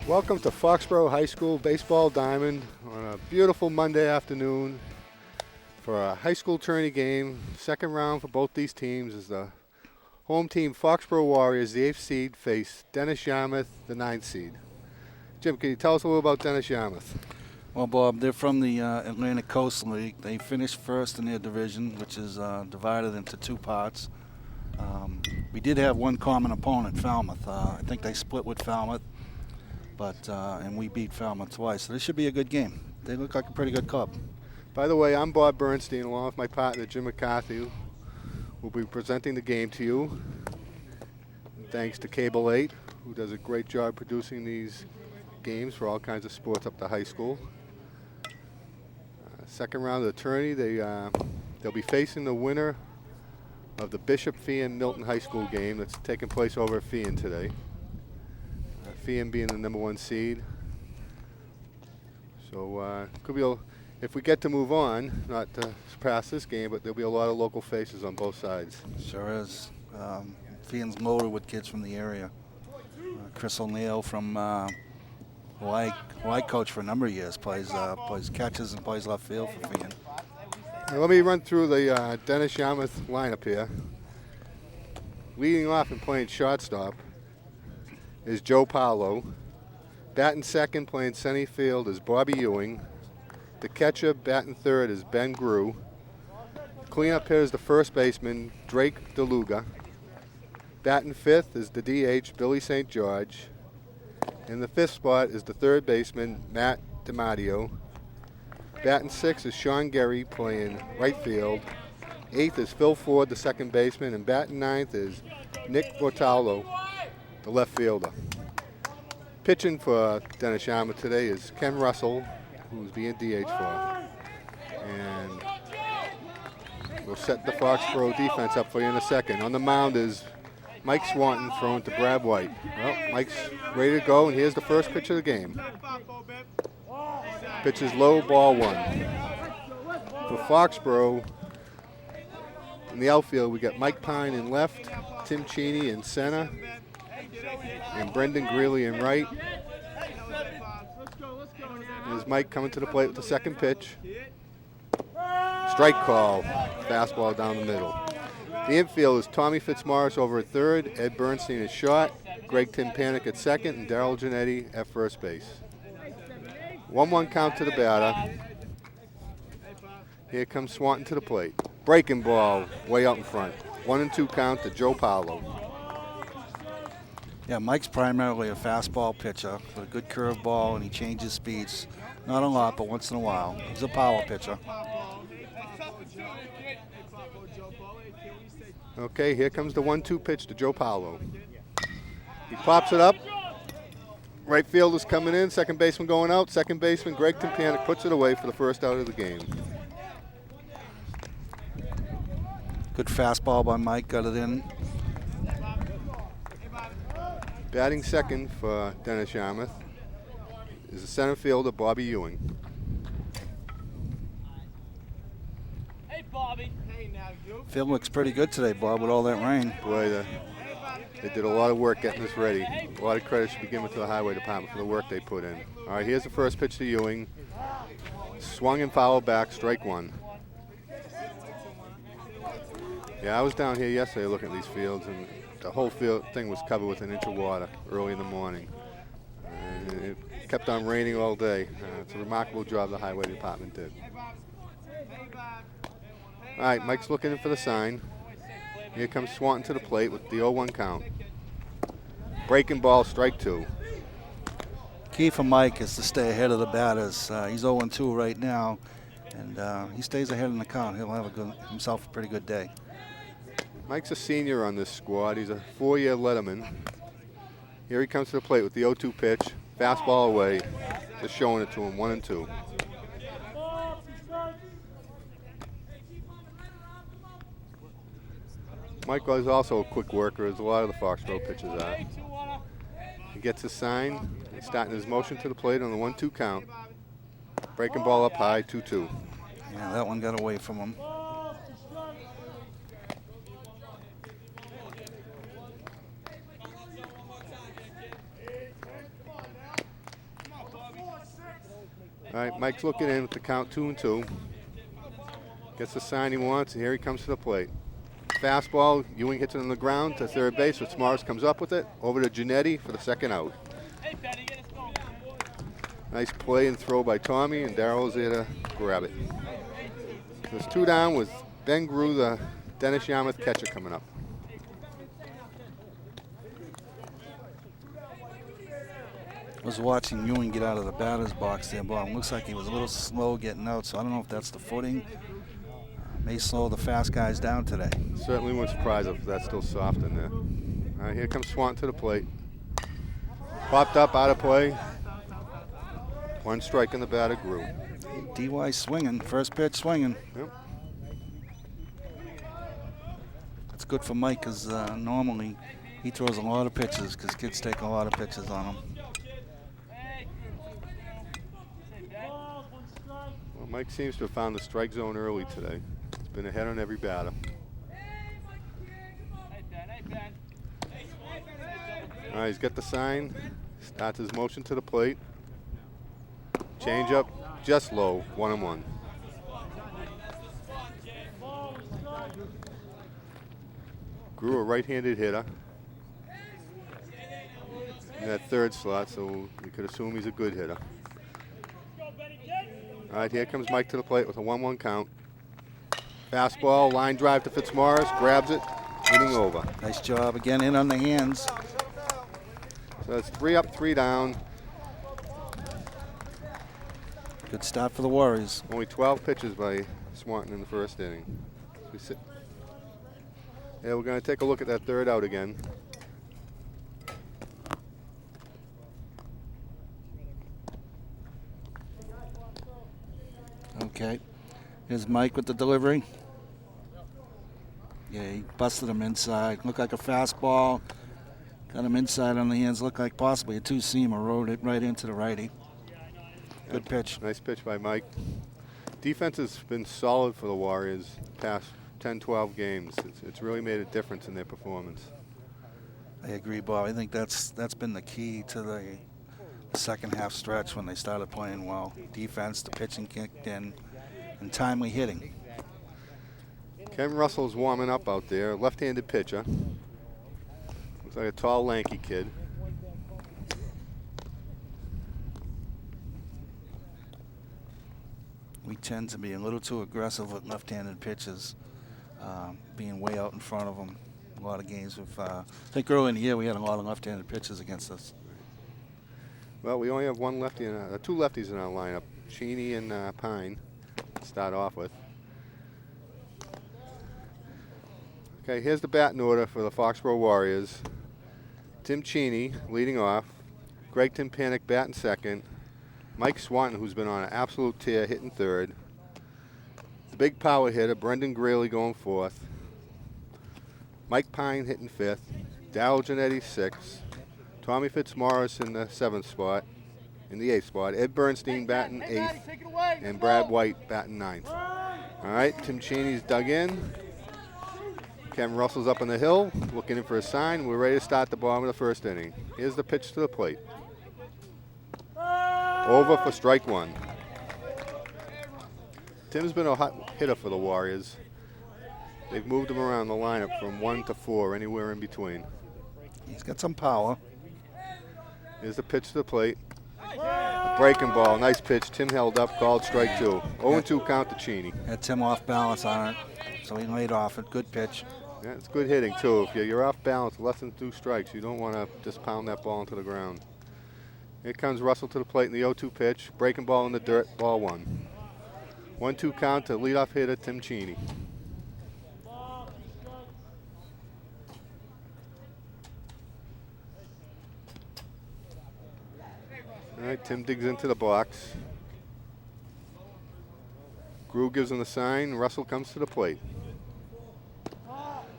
Welcome to Foxborough High School Baseball Diamond on a beautiful Monday afternoon for a high school tourney game. Second round for both these teams is the home team Foxborough Warriors, the 8th seed, face Dennis-Yarmouth, the 9th seed. Jim, can you tell us a little about Dennis-Yarmouth? Well, Bob, they're from the Atlantic Coast League. They finished first in their division, which is divided into two parts. We did have one common opponent, Falmouth. I think they split with Falmouth, and we beat Falmouth twice. So this should be a good game. They look like a pretty good club. By the way, I'm Bob Bernstein, along with my partner, Jim McCarthy. We'll be presenting the game to you. And thanks to Cable 8, who does a great job producing these games for all kinds of sports up to high school. Second round of the tourney, they'll be facing the winner of the Bishop Feehan Milton High School game that's taking place over at Feehan today. Feehan being the #1 seed. So could be if we get to move on, not to surpass this game, but there'll be a lot of local faces on both sides. Sure is. Feehan's loaded with kids from the area. Chris O'Neill from who I coached for a number of years, plays catches and plays left field for Feehan. Now let me run through the Dennis-Yarmouth lineup here. Leading off and playing shortstop is Joe Paolo. Batting second, playing center field, is Bobby Ewing. The catcher, batting third, is Ben Grew. Cleanup hitter is the first baseman, Drake DeLuga. Batting fifth is the DH, Billy St. George. In the fifth spot is the third baseman, Matt DiMatteo. Batting sixth is Sean Gary, playing right field. Eighth is Phil Ford, the second baseman, and batting ninth is Nick Bortalo, the left fielder. Pitching for Dennis-Yarmouth today is Ken Russell, who's being DH for. And we'll set the Foxborough defense up for you in a second. On the mound is Mike Swanton throwing to Brad White. Well, Mike's ready to go, and here's the first pitch of the game. Pitch is low, ball one. For Foxborough, in the outfield, we got Mike Pine in left, Tim Cheney in center, and Brendan Greeley in right. There's Mike coming to the plate with the second pitch. Strike call, fastball down the middle. The infield is Tommy Fitzmaurice over at third, Ed Bernstein at short, Greg Timpanic at second, and Darryl Giannetti at first base. 1-1 count to the batter. Here comes Swanton to the plate. Breaking ball way out in front. 1-2 count to Joe Paolo. Yeah, Mike's primarily a fastball pitcher with a good curveball, and he changes speeds. Not a lot, but once in a while. He's a power pitcher. Okay, here comes the 1-2 pitch to Joe Paolo. He pops it up. Right fielder's coming in, second baseman going out. Second baseman Greg Timpanic puts it away for the first out of the game. Good fastball by Mike, got it in. Batting second for Dennis-Yarmouth is the center fielder Bobby Ewing. Hey, Bobby. Hey, now you. Field looks pretty good today, Bob, with all that rain. Boy, they did a lot of work getting this ready. A lot of credit should be given to the highway department for the work they put in. All right, here's the first pitch to Ewing. Swung and fouled back, strike one. Yeah, I was down here yesterday looking at these fields, and the whole field thing was covered with an inch of water early in the morning. And it kept on raining all day. It's a remarkable job the highway department did. All right, Mike's looking in for the sign. Here comes Swanton to the plate with the 0-1 count. Breaking ball, strike two. Key for Mike is to stay ahead of the batters. He's 0-2 right now, and he stays ahead in the count. He'll have himself a pretty good day. Mike's a senior on this squad. He's a 4-year letterman. Here he comes to the plate with the 0-2 pitch. Fastball away. Just showing it to him, 1-2. Mike was also a quick worker, as a lot of the Foxborough pitchers are. He gets his sign. He's starting his motion to the plate on the 1-2 count. Breaking ball up high, 2-2. Yeah, that one got away from him. All right, Mike's looking in with the count 2-2. Gets the sign he wants, and here he comes to the plate. Fastball, Ewing hits it on the ground to third base, but Smarts comes up with it. Over to Giannetti for the second out. Nice play and throw by Tommy, and Darrell's there to grab it. There's 2 down with Ben Grew, the Dennis-Yarmouth catcher, coming up. I was watching Ewing get out of the batter's box there, Bob. It looks like he was a little slow getting out, so I don't know if that's the footing. May slow the fast guys down today. Certainly wouldn't surprise us if that's still soft in there. All right, here comes Swanton to the plate. Popped up, out of play. 1 strike in the batter, Grew. DY swinging, first pitch swinging. Yep. That's good for Mike because normally he throws a lot of pitches because kids take a lot of pitches on him. Well, Mike seems to have found the strike zone early today. He's been ahead on every batter. All right, he's got the sign. Starts his motion to the plate. Change up, just low, 1-1. Grew a right-handed hitter in that third slot, so we could assume he's a good hitter. All right, here comes Mike to the plate with a 1-1 count. Fastball, line drive to Fitzmaurice, grabs it, inning over. Nice job again, in on the hands. So it's 3 up, 3 down. Good start for the Warriors. Only 12 pitches by Swanton in the first inning. Yeah, we're going to take a look at that third out again. Okay. Here's Mike with the delivery. Yeah, he busted him inside. Looked like a fastball. Got him inside on the hands. Looked like possibly a 2-seamer. Rode it right into the righty. Good pitch. Nice pitch by Mike. Defense has been solid for the Warriors past 10, 12 games. It's really made a difference in their performance. I agree, Bob. I think that's been the key to the second half stretch when they started playing well. Defense, the pitching kicked in, and timely hitting. Kevin Russell's warming up out there, left-handed pitcher. Looks like a tall, lanky kid. We tend to be a little too aggressive with left-handed pitches, being way out in front of them. A lot of games with, I think early in the year we had a lot of left-handed pitches against us. Well, we only have 1 lefty and 2 lefties in our lineup, Cheney and Pine, to start off with. Okay, here's the batting order for the Foxborough Warriors. Tim Cheney leading off, Greg Timpanic batting second, Mike Swanton, who's been on an absolute tear, hitting third. The big power hitter, Brendan Greeley, going fourth. Mike Pine hitting fifth. Darrell Giannetti sixth. Tommy Fitzmaurice in the 7th spot. In the 8th spot. Ed Bernstein batting 8th. And Brad White batting 9th. All right, Tim Cheney's dug in. Kevin Russell's up on the hill, looking in for a sign. We're ready to start the bottom of the first inning. Here's the pitch to the plate. Over for strike 1. Tim's been a hot hitter for the Warriors. They've moved him around the lineup from 1 to 4, anywhere in between. He's got some power. Here's the pitch to the plate. A breaking ball, nice pitch. Tim held up, called strike 2. 0-2 count to Cheney. Had Tim off balance on it, so he laid off it. Good pitch. Yeah, it's good hitting too. If you're off balance, less than 2 strikes, you don't want to just pound that ball into the ground. Here comes Russell to the plate in the 0-2 pitch. Breaking ball in the dirt, ball 1. 1-2 count to leadoff hitter Tim Cheney. All right, Tim digs into the box. Grew gives him the sign. Russell comes to the plate.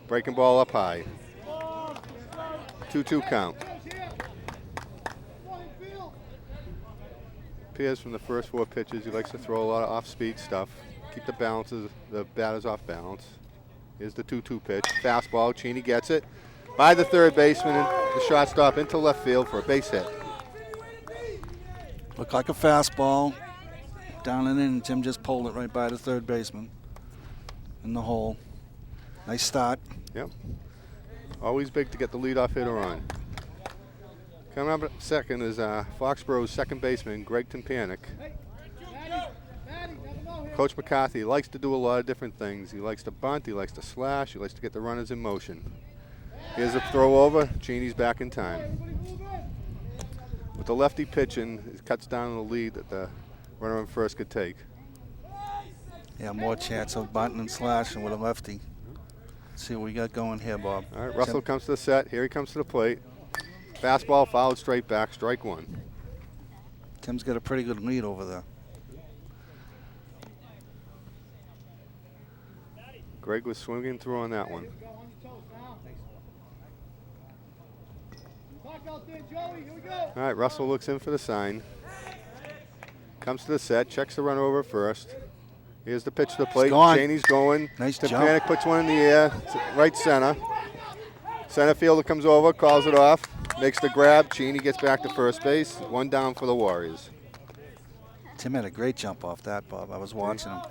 Breaking ball up high. 2-2 count. Appears from the first 4 pitches, he likes to throw a lot of off-speed stuff. Keep the batters off balance. Here's the 2-2 pitch. Fastball, Cheney gets it. By the third baseman, and the shortstop into left field for a base hit. Looked like a fastball. down and in. Tim just pulled it right by the third baseman in the hole. Nice start. Yep. Always big to get the leadoff hitter on. Coming up second is Foxborough's second baseman, Greg Timpanik. Coach McCarthy likes to do a lot of different things. He likes to bunt, he likes to slash, he likes to get the runners in motion. Here's a throw over. Cheney's back in time. With the lefty pitching, it cuts down the lead that the runner on first could take. Yeah, more chance of bunting and slashing with a lefty. Let's see what we got going here, Bob. All right, Russell comes to the set. Here he comes to the plate. Fastball fouled straight back, strike one. Tim's got a pretty good lead over there. Greg was swinging through on that one. All right, Russell looks in for the sign. Comes to the set, checks the runner over first. Here's the pitch to the plate. Cheney's going. Nice jump. Timpanik puts one in the air, right center. Center fielder comes over, calls it off, makes the grab. Cheney gets back to first base. One down for the Warriors. Tim had a great jump off that, Bob. I was watching him.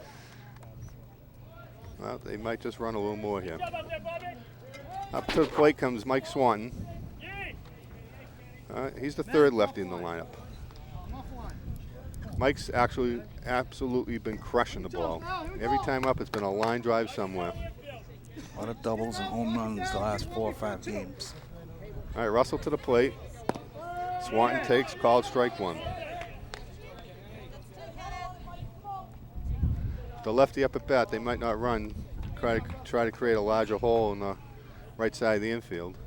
Well, they might just run a little more here. Up to the plate comes Mike Swanton. He's the third lefty in the lineup. Mike's actually absolutely been crushing the ball. Every time up, it's been a line drive somewhere. A lot of doubles and home runs the last 4 or 5 games. All right, Russell to the plate. Swanton takes, called strike one. The lefty up at bat, they might not run. Try to create a larger hole in the right side of the infield.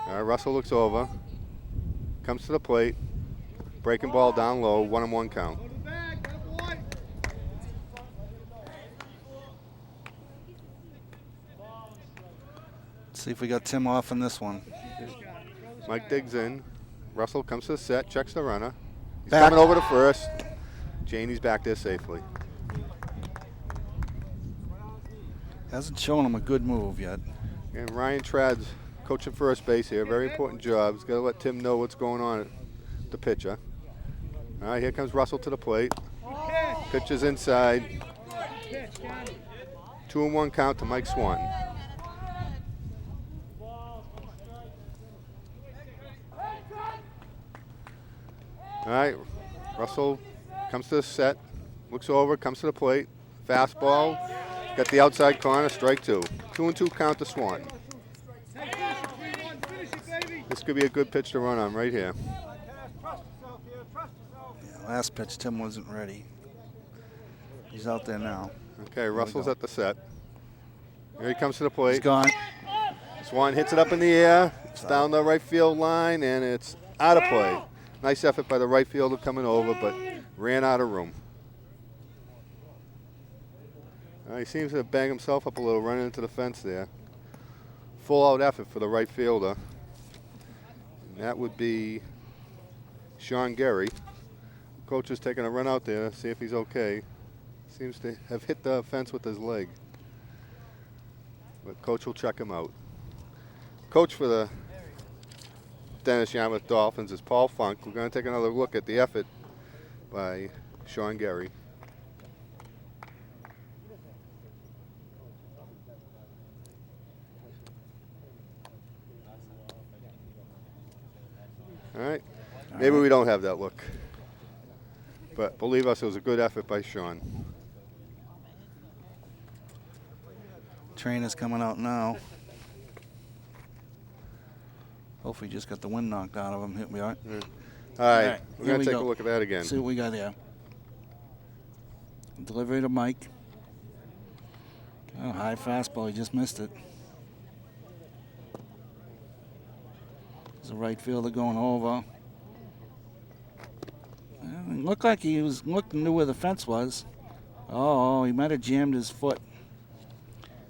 All right, Russell looks over, comes to the plate, breaking ball down low, 1-1 count. Let's see if we got Tim off in this one. Mike digs in. Russell comes to the set, checks the runner. He's Back. coming over to first. Cheney's back there safely. Hasn't shown him a good move yet. And Ryan Trad's coaching first base here. Very important job. He's got to let Tim know what's going on at the pitcher. All right, here comes Russell to the plate. Pitch is inside. 2-1 count to Mike Swanton. All right, Russell comes to the set, looks over, comes to the plate. Fastball, got the outside corner, strike two. 2-2 count to Swanton. This could be a good pitch to run on right here. Yeah, last pitch, Tim wasn't ready. He's out there now. Okay, Russell's at the set. Here he comes to the plate. He's gone. Swanton hits it up in the air. It's down the right field line, and it's out of play. Nice effort by the right fielder coming over, but ran out of room. He seems to bang himself up a little, running into the fence there. Full out effort for the right fielder. And that would be Sean Gary. Coach is taking a run out there, see if he's okay. Seems to have hit the fence with his leg. But coach will check him out. Coach for the Dennis-Yarmouth Dolphins is Paul Funk. We're going to take another look at the effort by Sean Gary. All right. Maybe we don't have that look. But believe us, it was a good effort by Sean. Trainer's coming out now. Hopefully just got the wind knocked out of him. Hit me all right. All right. We're going to take go. a look at that again. See what we got here. Delivery to Mike. Oh, high fastball. He just missed it. There's a right fielder going over. It looked like he was looking to where the fence was. Oh, he might have jammed his foot.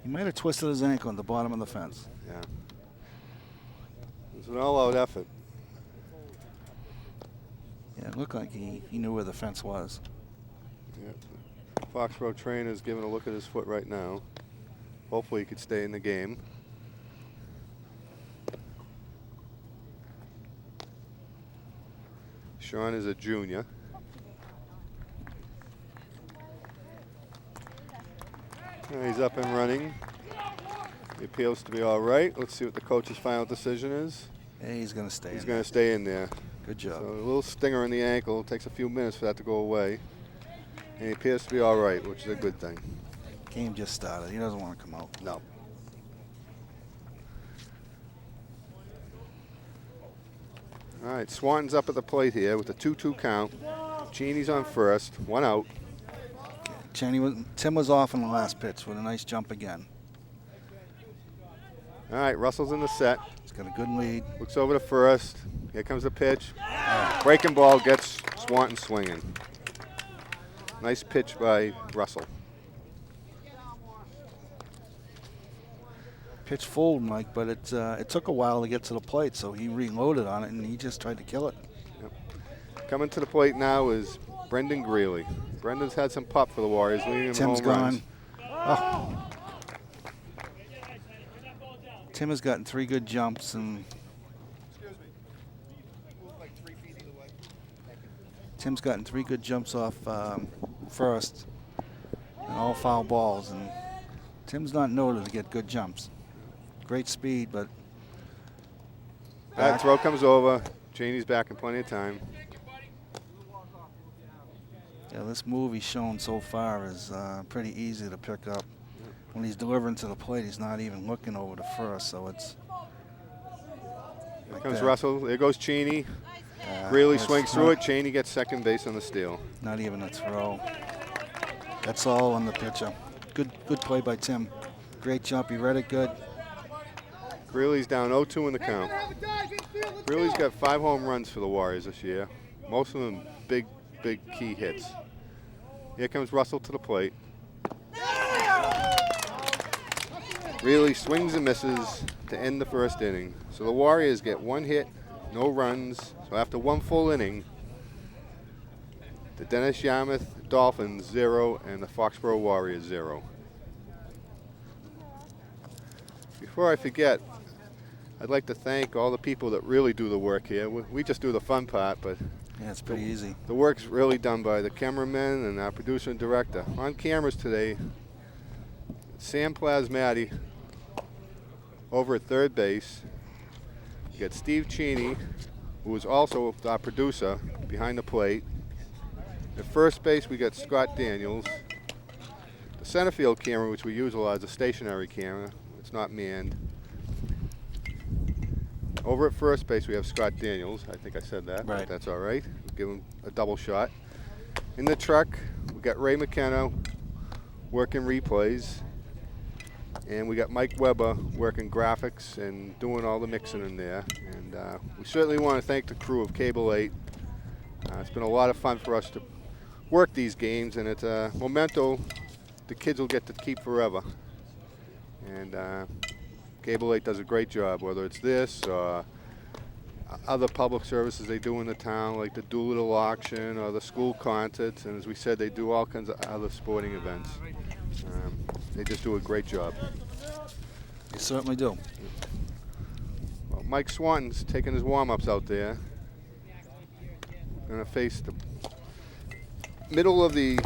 He might have twisted his ankle on the bottom of the fence. Yeah. It was an all-out effort. Yeah, it looked like he knew where the fence was. Yeah. Foxborough trainer's giving a look at his foot right now. Hopefully he could stay in the game. Sean is a junior. He's up and running. He appeals to be all right. Let's see what the coach's final decision is. Yeah, he's going to stay. He's going to stay in there. Good job. So a little stinger in the ankle. It takes a few minutes for that to go away. And he appears to be all right, which is a good thing. Game just started. He doesn't want to come out. No. All right, Swanton's up at the plate here with a 2-2 count. Cheney's on first, 1 out. Tim was off in the last pitch with a nice jump again. All right, Russell's in the set. He's got a good lead. Looks over to first. Here comes the pitch. Breaking ball gets Swanton swinging. Nice pitch by Russell. Pitch full, Mike, but it took a while to get to the plate, so he reloaded on it, and he just tried to kill it. Yep. Coming to the plate now is Brendan Greeley. Brendan's had some pop for the Warriors, leading him Tim's home runs. gone. Oh. Tim has gotten 3 good jumps, and Tim's gotten 3 good jumps off first, and all foul balls, and Tim's not noted to get good jumps. Great speed, but That throw comes over. Cheney's back in plenty of time. yeah, this move he's shown so far is pretty easy to pick up. When he's delivering to the plate, he's not even looking over to first, so it's Here like comes that. Russell. There goes Cheney. Greeley It's swings through not- it. Cheney gets second base on the steal. Not even a throw. That's all on the pitcher. Good play by Tim. Great jump. He read it good. Greeley's down 0-2 in the count. Greeley's got 5 home runs for the Warriors this year. Most of them big key hits. Here comes Russell to the plate. Greeley swings and misses to end the first inning. So the Warriors get 1 hit, no runs. So after 1 full inning, the Dennis-Yarmouth Dolphins 0 and the Foxborough Warriors 0. Before I forget, I'd like to thank all the people that really do the work here. We just do the fun part, but Yeah, it's pretty easy. the work's really done by the cameramen and our producer and director. On cameras today, Sam Plasmati over at third base. You got Steve Cheney, who is also our producer, behind the plate. At first base, we got Scott Daniels. The center field camera, which we use a lot, is a stationary camera. It's not manned. Over at first base, we have Scott Daniels. I think I said that. Right. But that's all right. We'll give him a double shot. In the truck, we got Ray McKenna working replays. And we got Mike Weber working graphics and doing all the mixing in there. And we certainly want to thank the crew of Cable 8. It's been a lot of fun for us to work these games, and it's a memento the kids will get to keep forever. And Cable 8 does a great job, whether it's this or other public services they do in the town, like the Doolittle auction or the school concerts. And as we said, they do all kinds of other sporting events. They just do a great job. You certainly do. Well, Mike Swanton's taking his warm-ups out there. Going to face the middle of the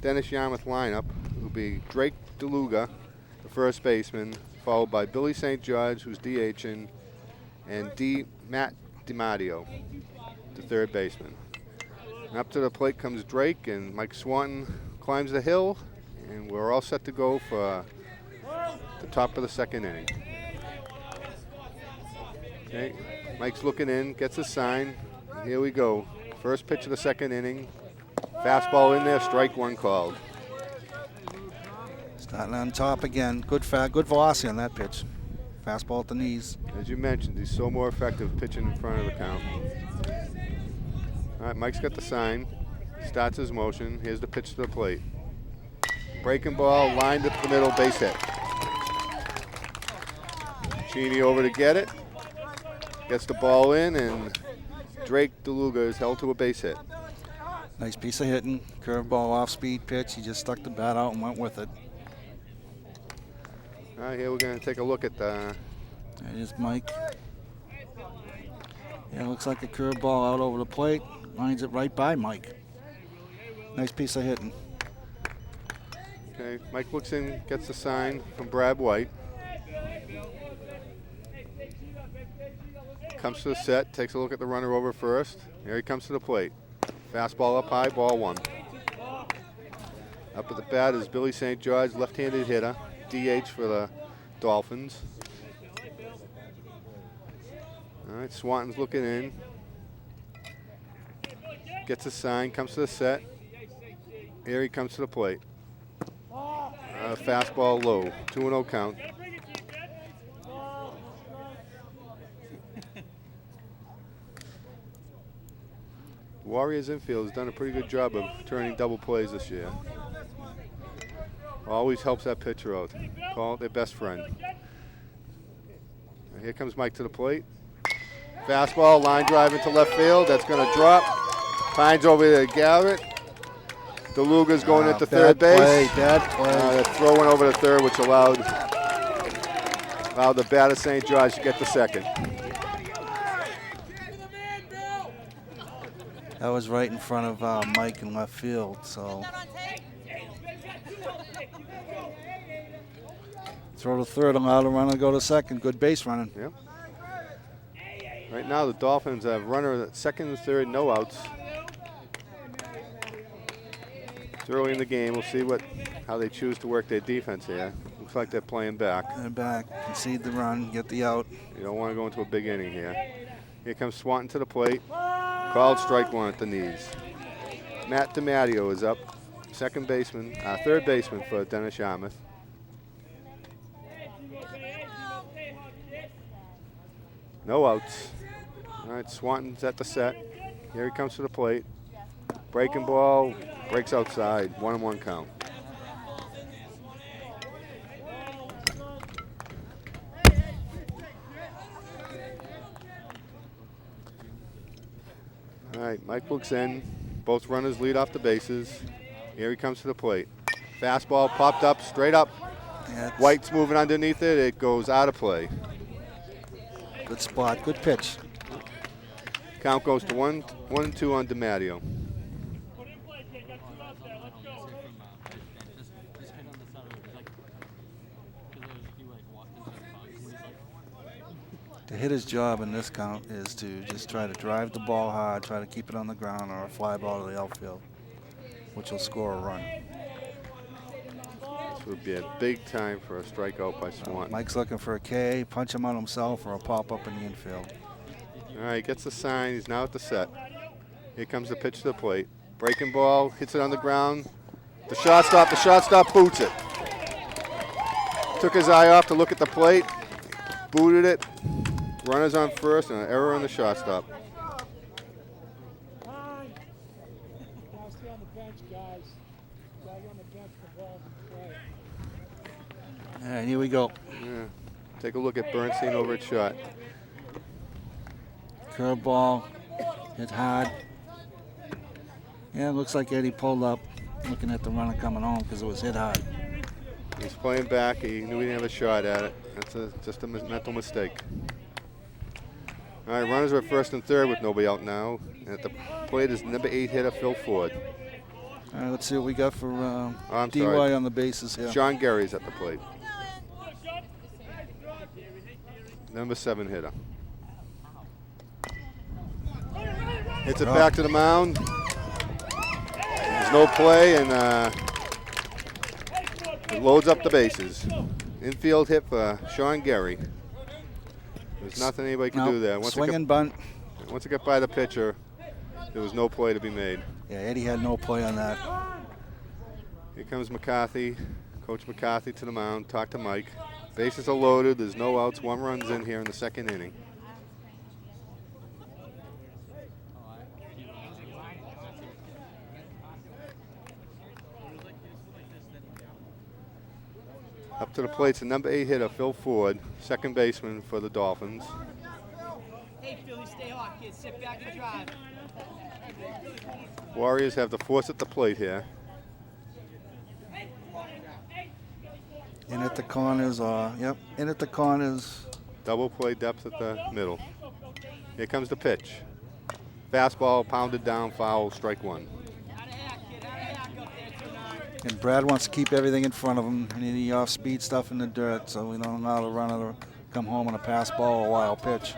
Dennis-Yarmouth lineup. Will be Drake DeLuga, the first baseman, followed by Billy St. George, who's DHing, and Matt DiMatteo, the third baseman. And up to the plate comes Drake, and Mike Swanton climbs the hill, and we're all set to go for the top of the second inning. Okay, Mike's looking in, gets a sign, and here we go. First pitch of the second inning. Fastball in there, strike 1 called. Starting on top again. Good velocity on that pitch. Fastball at the knees. As you mentioned, he's so more effective pitching in front of the count. All right, Mike's got the sign. Starts his motion. Here's the pitch to the plate. Breaking ball, lined up the middle, base hit. Cheney over to get it. Gets the ball in, and Drake DeLuga is held to a base hit. Nice piece of hitting. Curveball off-speed pitch. He just stuck the bat out and went with it. All right, here we're going to take a look at the... There's Mike. Yeah, looks like a curveball out over the plate. Lines it right by Mike. Nice piece of hitting. Okay, Mike looks in, gets the sign from Brad White. Comes to the set, takes a look at the runner over first. Here he comes to the plate. Fastball up high, ball one. Up at the bat is Billy St. George, left-handed hitter, DH for the Dolphins. All right, Swanton's looking in. Gets a sign, comes to the set. Here he comes to the plate. Fastball low, 2-0 count. Warriors infield has done a pretty good job of turning double plays this year. Always helps that pitcher out. Call it their best friend. And here comes Mike to the plate. Fastball, line drive into left field. That's going to drop. Pines over to Garrett. DeLuga's going into third base. Bad play. Throwing over to third, which allowed the batter St. George to get the second. That was right in front of Mike in left field, so. Throw to third, allow the runner to go to second. Good base running. Yep. Right now the Dolphins have runner at second and third, no outs. It's early in the game. We'll see how they choose to work their defense here. Looks like they're playing back. They're back. Concede the run, get the out. You don't want to go into a big inning here. Here comes Swanton to the plate. Called strike one at the knees. Matt DiMatteo is up. Third baseman for Dennis-Yarmouth. No outs. All right, Swanton's at the set. Here he comes to the plate. Breaking ball, breaks outside. 1-1 count. All right, Mike looks in. Both runners lead off the bases. Here he comes to the plate. Fastball popped up, straight up. White's moving underneath it. It goes out of play. Good spot, good pitch. Count goes to 1-2 on DiMatteo. The hitter's job in this count is to just try to drive the ball hard, try to keep it on the ground or a fly ball to the outfield, which will score a run. This would be a big time for a strikeout by Swanton. Mike's looking for a K, punch him on himself, or a pop-up in the infield. All right, gets the sign. He's now at the set. Here comes the pitch to the plate. Breaking ball, hits it on the ground. The shortstop boots it. Took his eye off to look at the plate, booted it. Runners on first and an error on the shortstop. All right, here we go. Yeah. Take a look at Bernstein over at shot. Curveball, hit hard. Yeah, it looks like Eddie pulled up, looking at the runner coming home because it was hit hard. He's playing back. He knew he didn't have a shot at it. That's just a mental mistake. All right, runners are at first and third with nobody out now. And at the plate is number 8 hitter Phil Ford. All right, let's see what we got for I'm DY sorry. on the bases here. Sean Gary's at the plate. Number 7 hitter. Hits it back to the mound. There's no play, and it loads up the bases. Infield hit for Sean Gary. There's nothing anybody can do there. Swing and bunt. Once it got by the pitcher, there was no play to be made. Yeah, Eddie had no play on that. Here comes McCarthy, Coach McCarthy to the mound, talk to Mike. Bases are loaded, there's no outs, 1 run's in here in the second inning. Up to the plate's the number 8 hitter, Phil Ford, second baseman for the Dolphins. Hey, Philly, stay hot, kids. Sit back and drive. Warriors have the force at the plate here. In at the corners, in at the corners. Double play depth at the middle. Here comes the pitch. Fastball pounded down, foul, strike 1. And Brad wants to keep everything in front of him. Any off-speed stuff in the dirt, so we don't allow the runner to come home on a pass ball or wild pitch.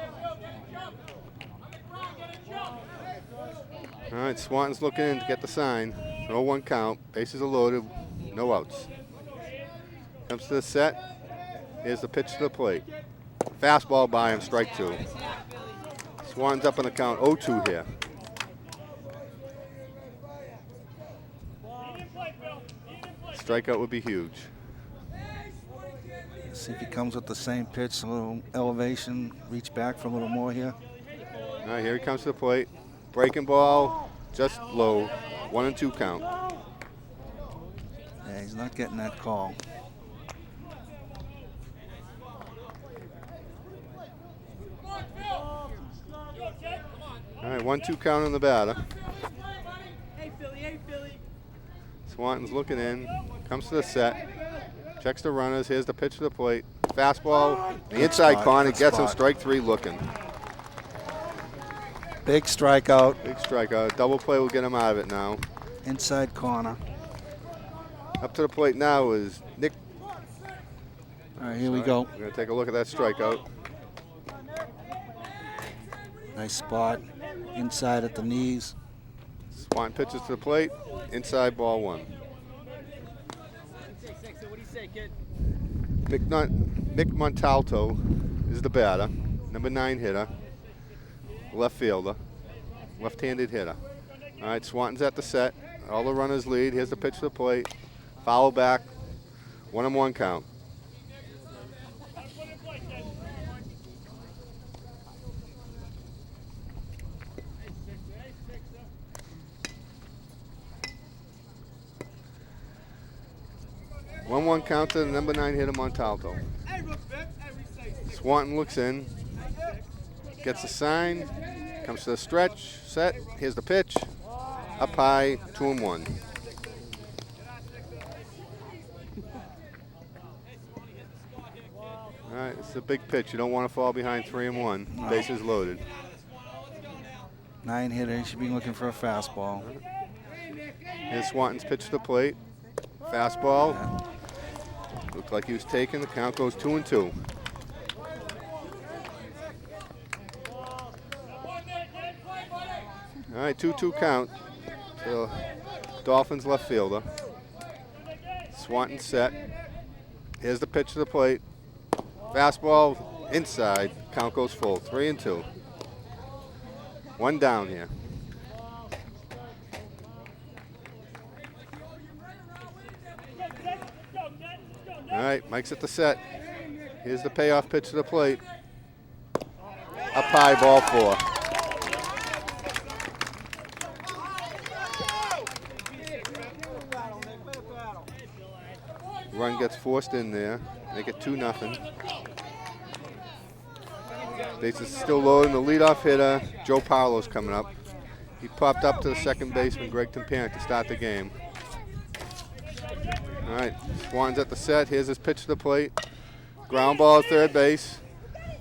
All right, Swanton's looking in to get the sign. 0-1 count. Bases are loaded. No outs. Comes to the set. Here's the pitch to the plate. Fastball by him, strike 2. Swanton's up on the count, 0-2 here. Strikeout would be huge. See if he comes with the same pitch, a little elevation, reach back for a little more here. All right, here he comes to the plate. Breaking ball, just low. 1-2 count. Yeah, he's not getting that call. All right, 1-2 count on the batter. Hey, Philly, hey, Philly. Swanton's looking in, comes to the set, checks the runners. Here's the pitch to the plate. Fastball, the inside spot, corner, good gets him, spot. strike 3 looking. Big strikeout, Big strikeout. Double play will get him out of it now. inside corner. Up to the plate now is Nick. All right, here we go. We're going to take a look at that strikeout. Nice spot, inside at the knees. Swanton pitches to the plate, inside ball 1. What do you say, kid? Nick Montalto is the batter, number 9 hitter, left fielder, left-handed hitter. All right, Swanton's at the set. All the runners lead. Here's the pitch to the plate. Foul back, 1-1 count. One count to the number 9 hitter Montalto. Swanton looks in, gets the sign, comes to the stretch, set. Here's the pitch, up high, 2-1. All right, it's a big pitch. You don't want to fall behind 3-1. No. Bases loaded. 9 hitter, he should be looking for a fastball. Here's Swanton's pitch to the plate. Fastball. Looked like he was taken. The count goes 2-2. All right, 2-2 count to Dolphins left fielder. Swanton set. Here's the pitch to the plate. Fastball inside. Count goes full. 3-2. 1 down here. All right, Mike's at the set. Here's the payoff pitch to the plate. Up high, ball 4. Run gets forced in there. Make it 2-0. Bases still loading. The leadoff hitter, Joe Paolo's coming up. He popped up to the second baseman, Greg Tempanic, to start the game. All right, Swan's at the set. Here's his pitch to the plate. Ground ball at third base.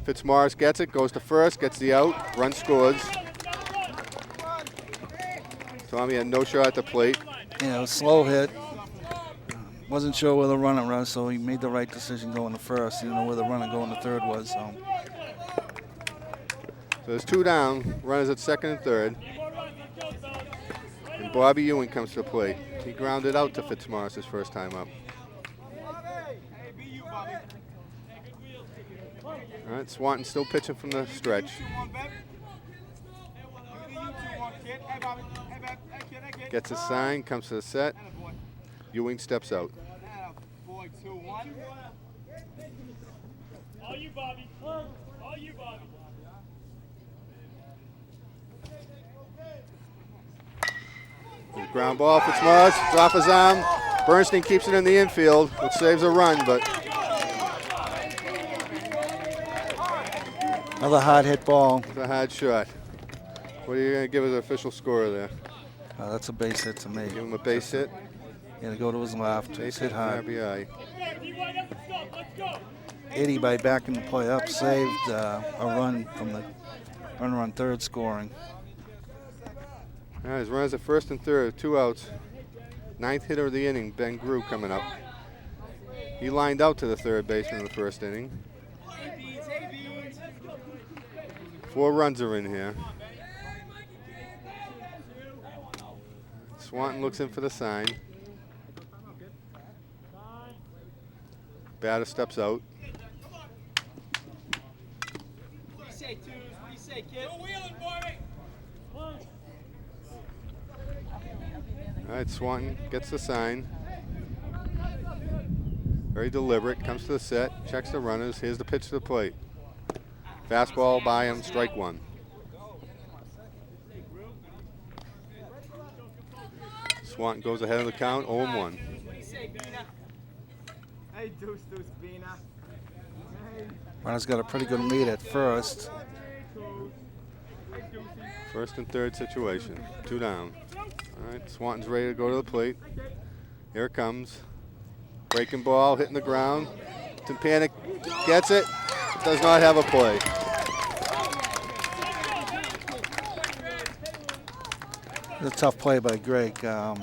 Fitzmaurice gets it, goes to first, gets the out, run scores. Tommy had no shot at the plate. Yeah, it was slow hit. Wasn't sure where the runner was, so he made the right decision going to first. He didn't know where the runner going to third was. So there's 2 down. Runners at second and third. And Bobby Ewing comes to the plate. He grounded out to Fitzmaurice his first time up. All right, Swanton still pitching from the stretch. Gets a sign, comes to the set. Ewing steps out. All you, Bobby. All you, Bobby. Ground ball, Fitzmaurice, it's off his arm. Bernstein keeps it in the infield, which saves a run, but another hard hit ball. it's a hard shot. What are you going to give as an official scorer there? That's a base hit to me. Give him a base hit? Yeah, to go to his left. Base It's hit hit from hard. RBI. 80 by backing the play up saved a run from the runner on third scoring. All right, his runners at first and third, 2 outs. Ninth hitter of the inning, Ben Grew, coming up. He lined out to the third baseman in the first inning. 4 runs are in here. Swanton looks in for the sign. Batter steps out. What do you say, Twos? What do you say, kid? Go wheeling, boy! All right, Swanton gets the sign. Very deliberate, comes to the set, checks the runners. Here's the pitch to the plate. Fastball by him, strike 1. Swanton goes ahead of the count, 0-1. What do you say, Bina? Hey, Deuce, Bina. Runner's got a pretty good lead at first. First and third situation, 2 down. All right, Swanton's ready to go to the plate. Here it comes. Breaking ball, hitting the ground. Tympanic gets it. Does not have a play. It's a tough play by Greg. The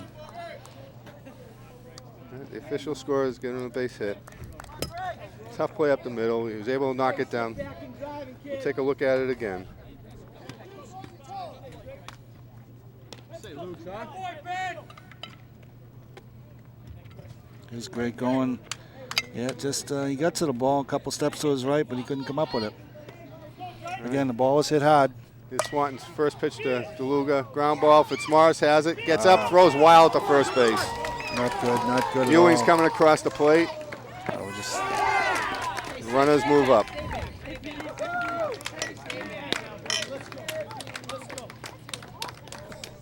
official score is giving him a base hit. Tough play up the middle. He was able to knock it down. We'll take a look at it again. Here's Greg going. Yeah, just he got to the ball a couple steps to his right, but he couldn't come up with it. Again, the ball was hit hard. Here's Swanton's first pitch to DeLuga. Ground ball. Fitzmaurice has it. Gets up, throws wild to first base. Not good, not good. Ewing's at all. coming across the plate. Oh, just Runners move up.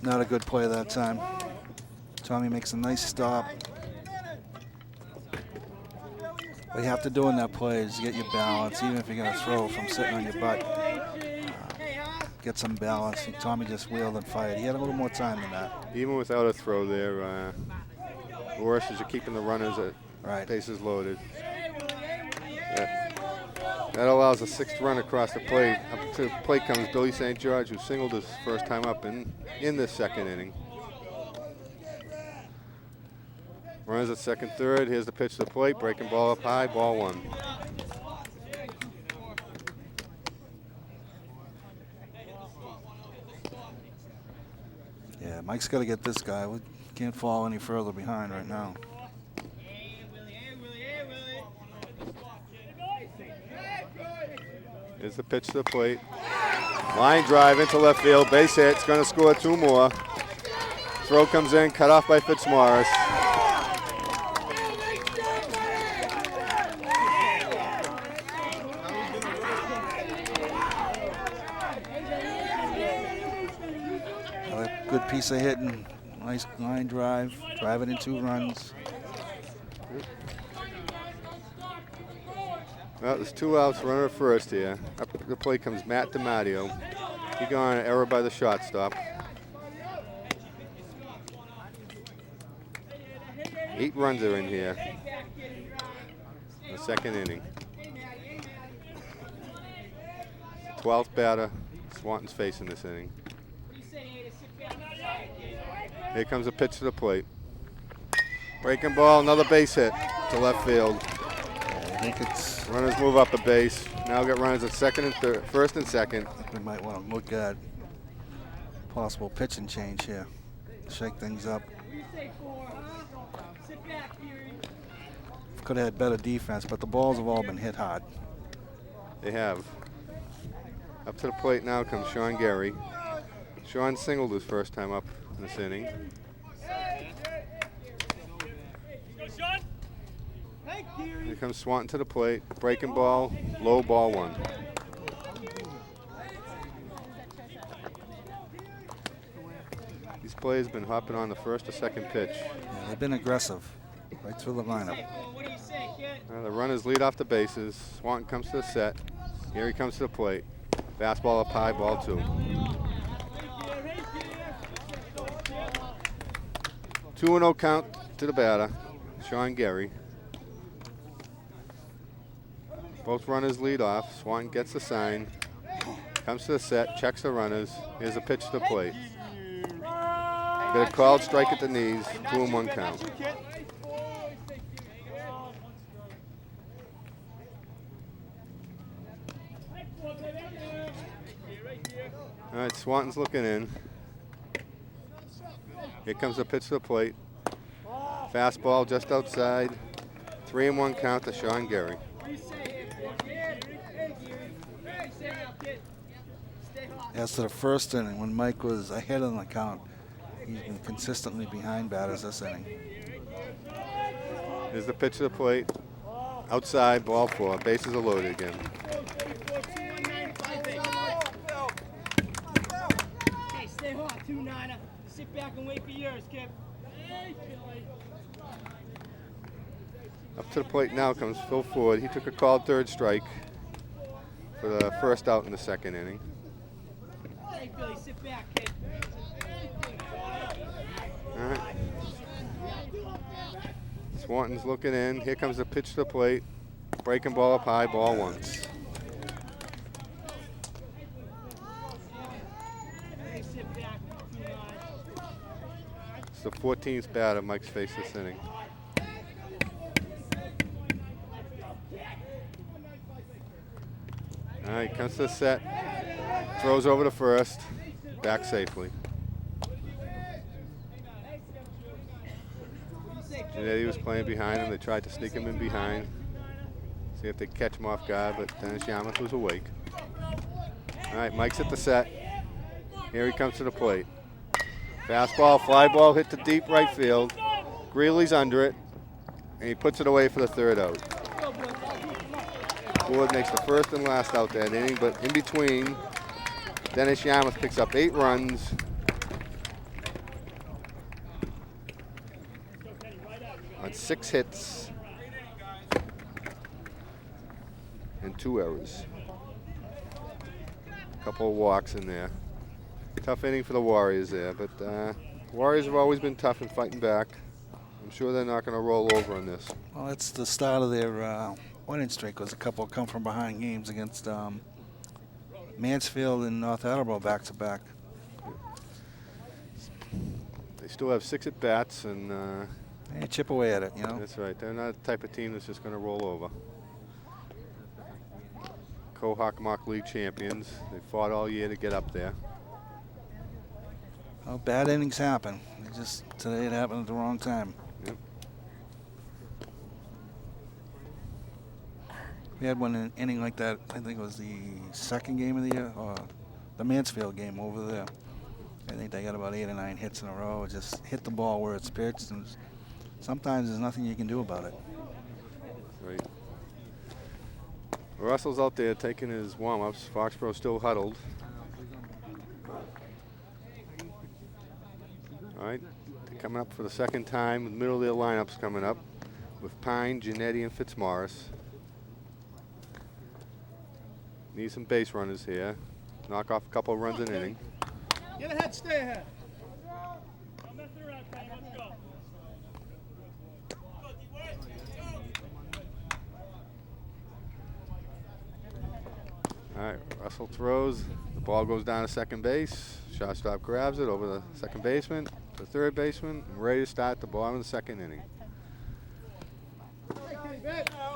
not a good play that time. Tommy makes a nice stop. What you have to do in that play is get your balance, even if you're going to throw from sitting on your butt. Get some balance. Tommy just wheeled and fired. He had a little more time than that. Even without a throw there, the worst is you're keeping the runners at bases loaded. That allows a 6th run across the plate. Up to the plate comes Billy St. George, who singled his first time up in this second inning. Runners at second, third. Here's the pitch to the plate. Breaking ball up high. Ball 1. Yeah, Mike's got to get this guy. We can't fall any further behind right now. Here's the pitch to the plate. Line drive into left field. Base hit. It's going to score 2 more. Throw comes in. Cut off by Fitzmaurice. Good piece of hitting. Nice line drive. Driving in 2 runs. Well, there's 2 outs, runner at first here. Up the plate comes Matt DiMatteo. He got an error by the shortstop. 8 runs are in here. The second inning. 12th batter Swanton's facing this inning. Here comes a pitch to the plate. Breaking ball, another base hit to left field. I think it's. Runners move up a base. Now got runners at second and third, first and second. We might want to look at possible pitching change here. Shake things up. Could have had better defense, but the balls have all been hit hard. They have. Up to the plate now comes Sean Gary. Sean singled his first time up in this inning. Here comes Swanton to the plate. Breaking ball, low, ball 1. These players have been hopping on the first or second pitch. Yeah, they've been aggressive right through the lineup. The runners lead off the bases. Swanton comes to the set. Here he comes to the plate. Fastball up high, ball 2. 2-0 count to the batter, Sean Gary. Both runners lead off. Swanton gets the sign. Comes to the set, checks the runners. Here's a pitch to the plate. Get a called strike at the knees, 2-1 count. All right, Swanton's looking in. Here comes the pitch to the plate. Fastball just outside. 3-1 count to Sean Gary. As to the first inning, when Mike was ahead on the count, he's been consistently behind batters this inning. Here's the pitch to the plate. Outside, ball 4. Bases are loaded again. Hey, stay hot, 2-9er. Sit back and wait for yours, kid. Up to the plate now comes Phil Ford. He took a called third strike for the first out in the second inning. Hey, Billy, sit back, kid. All right. Swanton's looking in. Here comes the pitch to the plate. Breaking ball up high, ball 1. Hey, sit back, 2-9. It's the 14th batter Mike's faced this inning. All right, comes to the set. Throws over to first. Back safely. Janetti was playing behind him. They tried to sneak him in behind. See if they catch him off guard, but Dennis-Yarmouth was awake. All right, Mike's at the set. Here he comes to the plate. Fastball, fly ball hit to deep right field. Greeley's under it, and he puts it away for the third out. Ford makes the first and last out that inning, but in between, Dennis-Yarmouth picks up 8 runs. On 6 hits and 2 errors. A couple of walks in there. Tough inning for the Warriors there, but Warriors have always been tough and fighting back. I'm sure they're not going to roll over on this. Well, it's the start of their winning streak. Was a couple come from behind games against Mansfield and North Attleboro back-to-back. They still have 6 at-bats, and Hey, chip away at it, you know. that's right. They're not the type of team that's just going to roll over. Co-Hockomock League champions. They fought all year to get up there. Well, bad innings happen. Today it happened at the wrong time. Yep. We had one inning like that. I think it was the second game of the year, or the Mansfield game over there. I think they got about 8 or 9 hits in a row. Just hit the ball where it's pitched, and sometimes there's nothing you can do about it. Right. Russell's out there taking his warm-ups. Foxborough still huddled. All right, they're coming up for the second time. The middle of their lineup's coming up with Pine, Janetti, and Fitzmaurice. Need some base runners here. Knock off a couple of runs an inning. Get ahead, stay ahead. All right, Russell throws. The ball goes down to second base. Shortstop grabs it over the second baseman, the third baseman, and ready to start the bottom of the second inning.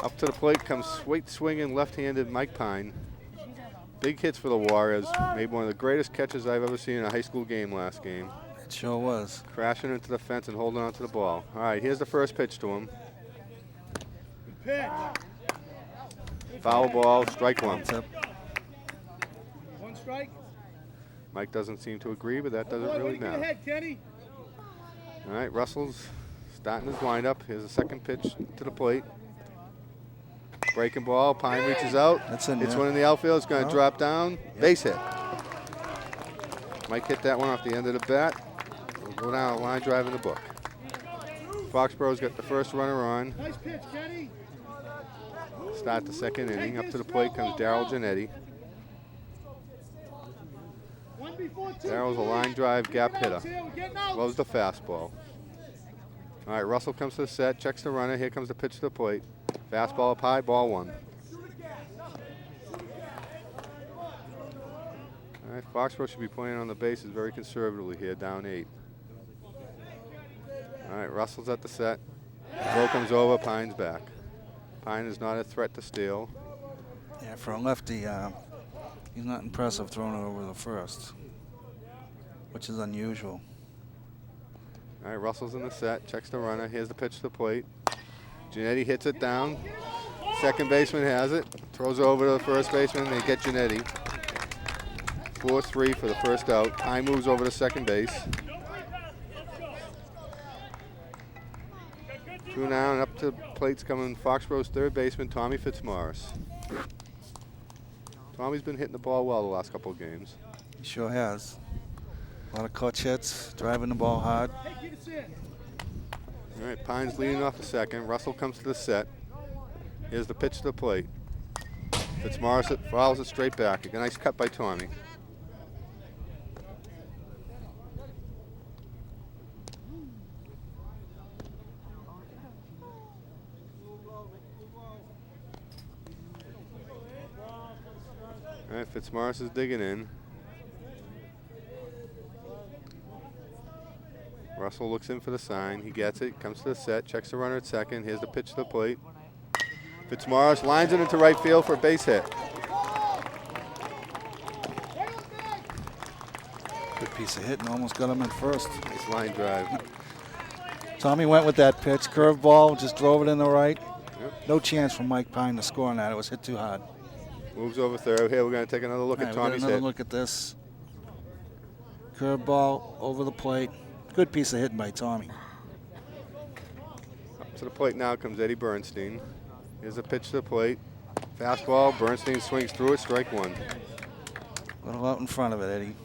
Up to the plate comes sweet swinging left-handed Mike Pine. Big hits for the Warriors. Made one of the greatest catches I've ever seen in a high school game last game. It sure was. Crashing into the fence and holding on to the ball. All right, here's the first pitch to him. Foul ball, strike 1. That's up. 1 strike. Mike doesn't seem to agree, but that doesn't really matter. Ahead, Kenny. All right, Russell's starting his windup. Here's the second pitch to the plate. Breaking ball, Pine reaches out. That's in Hits there. one in the outfield. It's going to Oh. drop down. Base hit. Mike hit that one off the end of the bat. We'll go down a line drive in the book. Foxborough's got the first runner on. Nice pitch, Kenny. Start the second inning. Up to the plate comes Darryl Janetti. Darryl's a line drive gap hitter. Loves the fastball. All right, Russell comes to the set, checks the runner. Here comes the pitch to the plate. Fastball up high, ball 1. All right, Foxborough should be playing on the bases very conservatively here, down 8. All right, Russell's at the set. Throw comes over, Pine's back. Pine is not a threat to steal. Yeah, for a lefty, he's not impressive throwing it over the first, which is unusual. All right, Russell's in the set, checks the runner. Here's the pitch to the plate. Giannetti hits it down. Second baseman has it. Throws it over to the first baseman. They get Giannetti. 4-3 for the first out. Pine moves over to second base. 2 down, up to the plate's coming Foxborough's third baseman, Tommy Fitzmaurice. Tommy's been hitting the ball well the last couple of games. He sure has. A lot of clutch hits, driving the ball hard. All right, Pine's leading off the second. Russell comes to the set. Here's the pitch to the plate. Fitzmaurice follows it straight back. A nice cut by Tommy. All right, Fitzmaurice is digging in. Russell looks in for the sign. He gets it, comes to the set, checks the runner at second. Here's the pitch to the plate. Fitzmaurice lines it into right field for a base hit. Good piece of hit and almost got him in first. Nice line drive. Tommy went with that pitch, curveball, just drove it in the right. Yep. No chance for Mike Pine to score on that. It was hit too hard. Moves over third. Here we're going to take another look at Tommy's another hit. look at this. Curveball over the plate. Good piece of hitting by Tommy. Up to the plate now comes Eddie Bernstein. Here's a pitch to the plate. Fastball. Bernstein swings through it. Strike one. A little out in front of it, Eddie.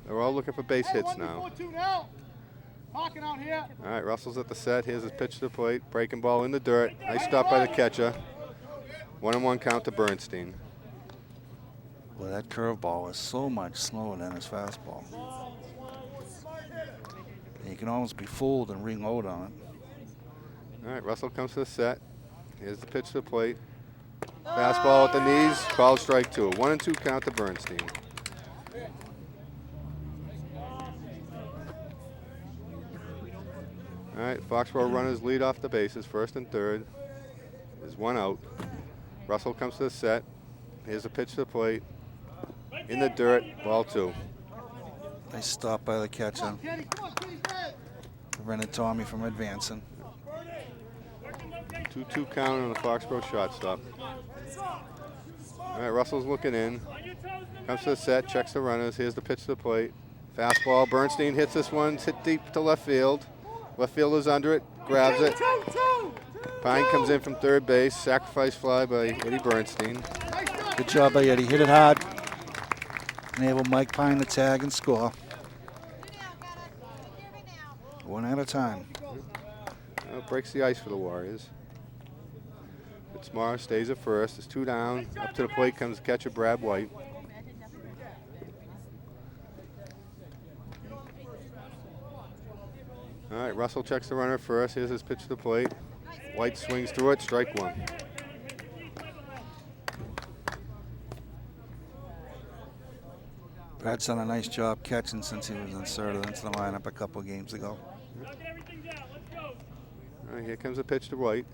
They're all looking for base hits now. Out here. All right, Russell's at the set. Here's his pitch to the plate. Breaking ball in the dirt. Nice stop by the catcher. 1-1 count to Bernstein. Well, that curveball is so much slower than his fastball. You can almost be fooled and reload on it. All right, Russell comes to the set. Here's the pitch to the plate. Fastball at the knees. Called strike two. 1-2 count to Bernstein. All right, Foxborough runners lead off the bases, first and third. There's one out. Russell comes to the set. Here's a pitch to the plate. In the dirt, ball two. Nice stop by the catcher. Prevented Tommy from advancing. 2-2 count on the Foxborough shortstop. All right, Russell's looking in. Comes to the set, checks the runners. Here's the pitch to the plate. Fastball. Bernstein hits this one. It's hit deep to left field. Left fielder's under it, grabs it. Pine comes in from third base. Sacrifice fly by Eddie Bernstein. Good job by Eddie. Hit it hard. Enable Mike Pine to tag and score. One at a time. Breaks the ice for the Warriors. Fitzmaurice stays at first. It's 2 down. Up to the plate comes catcher Brad White. All right, Russell checks the runner first. Here's his pitch to the plate. White swings through it, strike one. Brad's done a nice job catching since he was inserted into the lineup a couple games ago. All right, here comes the pitch to White.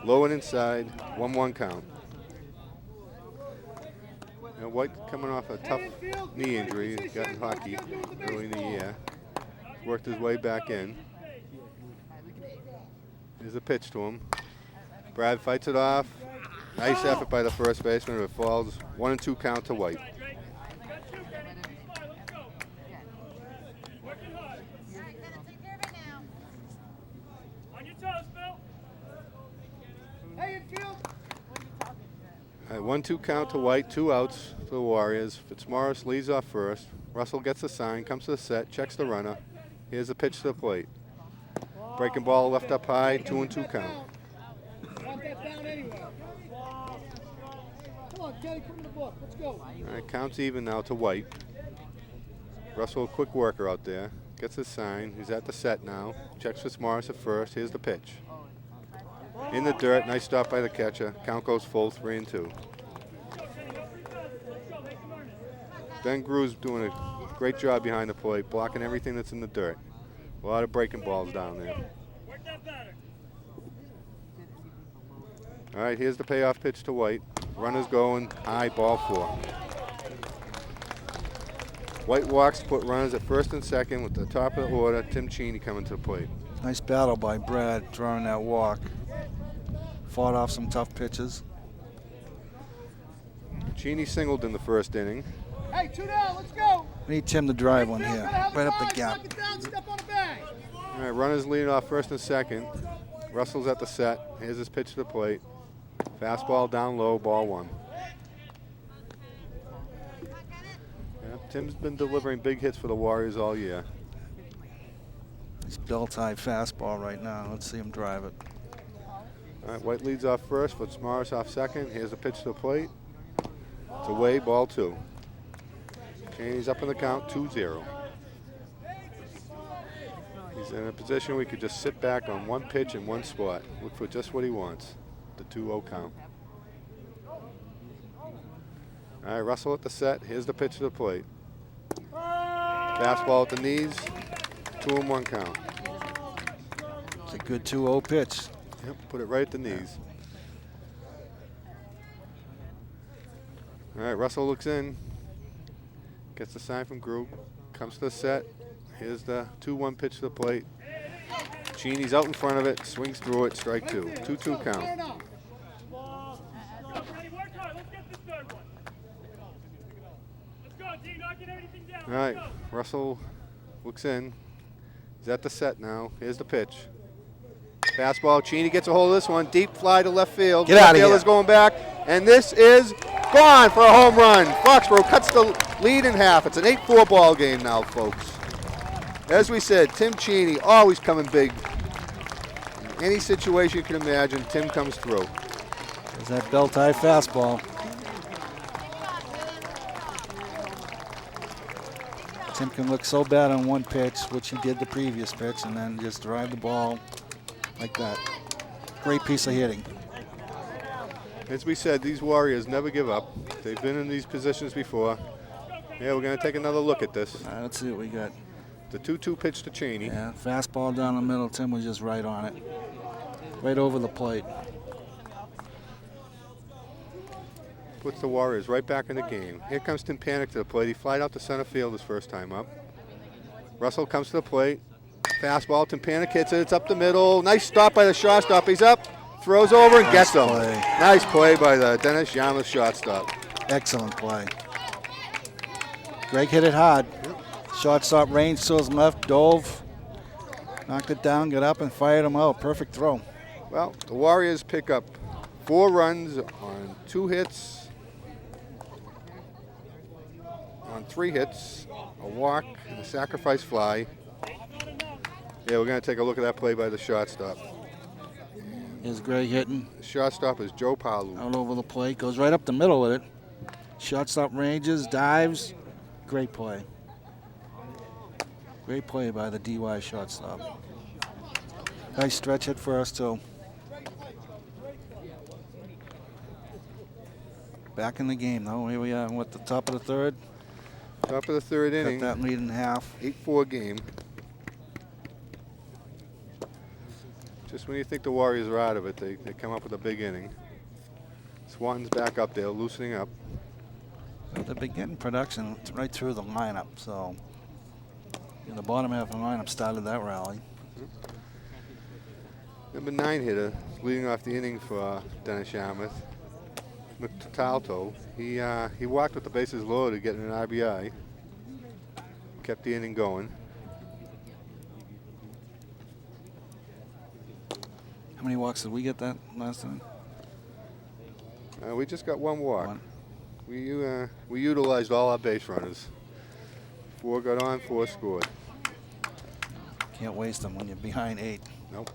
Low and inside, 1-1 count. Now White coming off a tough knee injury. He got in hockey early in the year. Worked his way back in. Here's a pitch to him. Brad fights it off. Nice effort by the first baseman. It falls 1-2 count to White. All right, 1-2 count to White, 2 outs for the Warriors. Fitzmaurice leads off first. Russell gets the sign, comes to the set, checks the runner. Here's a pitch to the plate. Breaking ball left up high, 2-2 count. All right, counts even now to White. Russell, a quick worker out there. Gets his sign. He's at the set now. Checks Fitzmaurice at first. Here's the pitch. In the dirt, nice stop by the catcher. Count goes full, 3-2. Ben Grew's doing a great job behind the plate, blocking everything that's in the dirt. A lot of breaking balls down there. All right, here's the payoff pitch to White. Runners going high, ball 4. White walks to put runners at first and second with the top of the order. Tim Cheney coming to the plate. Nice battle by Brad drawing that walk. Fought off some tough pitches. Cheney singled in the first inning. Hey, 2 down, let's go. We need Tim to drive one here, right up the gap. Step on the bag. All right, runners leading off first and second. Russell's at the set. Here's his pitch to the plate. Fastball down low, ball 1. Yeah, Tim's been delivering big hits for the Warriors all year. He's belt-high fastball right now. Let's see him drive it. All right, White leads off first, puts Morris off second. Here's the pitch to the plate. It's away, ball 2. Cheney's up in the count, 2-0. He's in a position where he could just sit back on one pitch in one spot. Look for just what he wants, the 2-0 count. All right, Russell at the set. Here's the pitch to the plate. Fastball at the knees, 2-1 count. It's a good 2-0 pitch. Yep, put it right at the knees. All right, Russell looks in. Gets the sign from Grew. Comes to the set. Here's the 2-1 pitch to the plate. Cheney's out in front of it. Swings through it. Strike 2. 2-2 count. All right, Russell looks in. He's at the set now. Here's the pitch. Fastball. Cheney gets a hold of this one. Deep fly to left field. Get out of here. Left fielder's going back. And this is gone for a home run. Foxborough cuts the lead in half. It's an 8-4 ball game now, folks. As we said, Tim Cheney always coming big. In any situation you can imagine, Tim comes through. There's that belt-high fastball. Tim can look so bad on one pitch, which he did the previous pitch, and then just drive the ball like that. Great piece of hitting. As we said, these Warriors never give up. They've been in these positions before. Yeah, we're going to take another look at this. All right, let's see what we got. The 2-2 pitch to Cheney. Yeah, fastball down the middle. Tim was just right on it. Right over the plate. Puts the Warriors right back in the game. Here comes Tim Panic to the plate. He flied out to center field his first time up. Russell comes to the plate. Fastball. Tim Panic hits it. It's up the middle. Nice stop by the shortstop. He's up. Throws over and gets him. Nice play by the Dennis-Yarmouth shortstop. Excellent play. Greg hit it hard. Shortstop range to his left, dove, knocked it down, got up and fired him out. Perfect throw. Well, the Warriors pick up 4 runs on 2 hits, on 3 hits, a walk, and a sacrifice fly. Yeah, we're going to take a look at that play by the shortstop. Here's Greg hitting. The shortstop is Joe Palu. Out over the plate, goes right up the middle with it. Shortstop ranges, dives. Great play. Great play by the DY shortstop. Nice stretch hit for us, too. Back in the game, though. Here we are at the top of the third. Top of the third inning. Cut that lead in half. 8-4 game. Just when you think the Warriors are out of it, they come up with a big inning. Swanton's back up there, loosening up. Well, they've been getting production right through the lineup, so in the bottom half of the lineup started that rally. Number 9 hitter leading off the inning for Dennis-Yarmouth, McTalto. He walked with the bases loaded, getting an RBI. Kept the inning going. How many walks did we get that last time? We just got 1 walk. 1. We utilized all our base runners. 4 got on, 4 scored. Can't waste them when you're behind 8. Nope.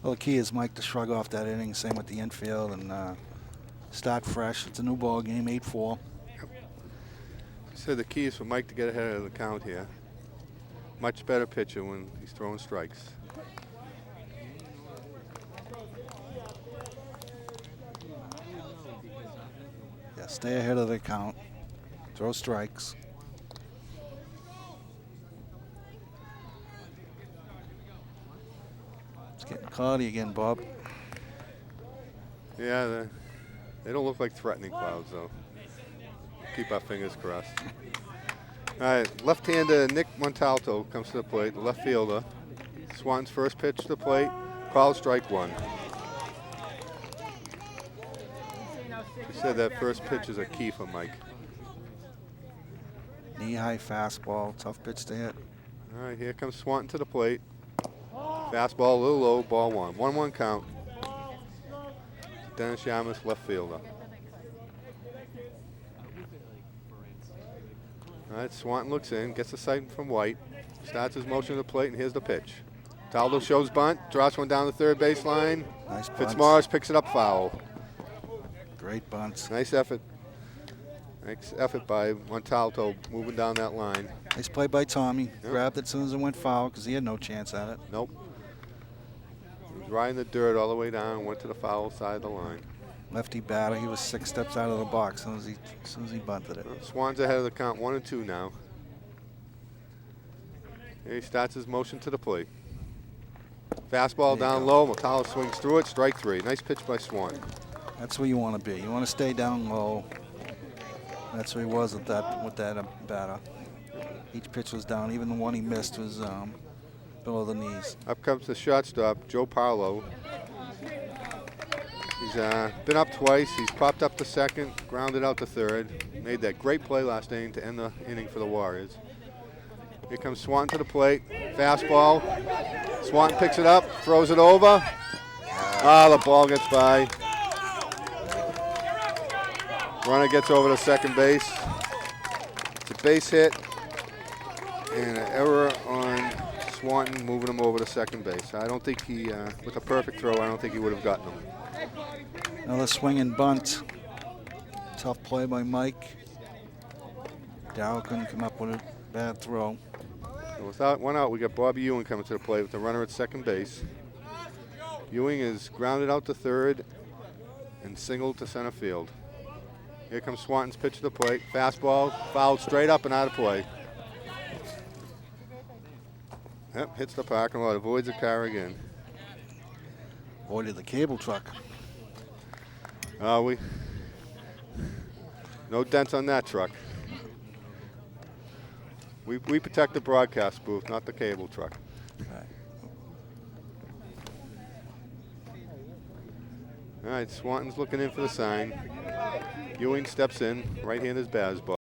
Well, the key is Mike to shrug off that inning. Same with the infield and start fresh. It's a new ball game, 8-4. So the key is for Mike to get ahead of the count here. Much better pitcher when he's throwing strikes. Stay ahead of the count. Throw strikes. It's getting cloudy again, Bob. Yeah, they don't look like threatening clouds, though. Keep our fingers crossed. All right, left-hander Nick Montalto comes to the plate, the left fielder. Swan's first pitch to the plate, called strike one. He said that first pitch is a key for Mike. Knee-high fastball, tough pitch to hit. All right, here comes Swanton to the plate. Fastball a little low, ball one. 1-1 count. Dennis-Yarmouth, left fielder. All right, Swanton looks in, gets the sight from White, starts his motion to the plate, and here's the pitch. Taldo shows bunt, drops one down the third baseline. Nice bunts. Fitzmaurice picks it up foul. Great bunts. Nice effort. Nice effort by Montalto moving down that line. Nice play by Tommy. Yep. Grabbed it as soon as it went foul because he had no chance at it. Nope. He was riding the dirt all the way down, went to the foul side of the line. Lefty batter. He was 6 steps out of the box as soon as he bunted it. Swan's ahead of the count, 1-2 now. And he starts his motion to the plate. Fastball down low. Montalto swings through it. Strike three. Nice pitch by Swan. That's where you want to be. You want to stay down low. That's where he was with that batter. Each pitch was down. Even the one he missed was below the knees. Up comes the shortstop, Joe Parlow. He's been up twice. He's popped up to second, grounded out to third. Made that great play last inning to end the inning for the Warriors. Here comes Swanton to the plate. Fastball. Swanton picks it up, throws it over. The ball gets by. Runner gets over to second base. It's a base hit and an error on Swanton moving him over to second base. I don't think he, with a perfect throw, I don't think he would have gotten him. Another swing and bunt. Tough play by Mike. Dow couldn't come up with a bad throw. So without one out, we got Bobby Ewing coming to the plate with the runner at second base. Ewing is grounded out to third and singled to center field. Here comes Swanton's pitch to the plate. Fastball, fouled straight up and out of play. Yep, hits the parking lot, avoids the car again. Avoided the cable truck. No dents on that truck. We protect the broadcast booth, not the cable truck. Okay. All right, Swanton's looking in for the sign. Ewing steps in, right-handed batter's ball.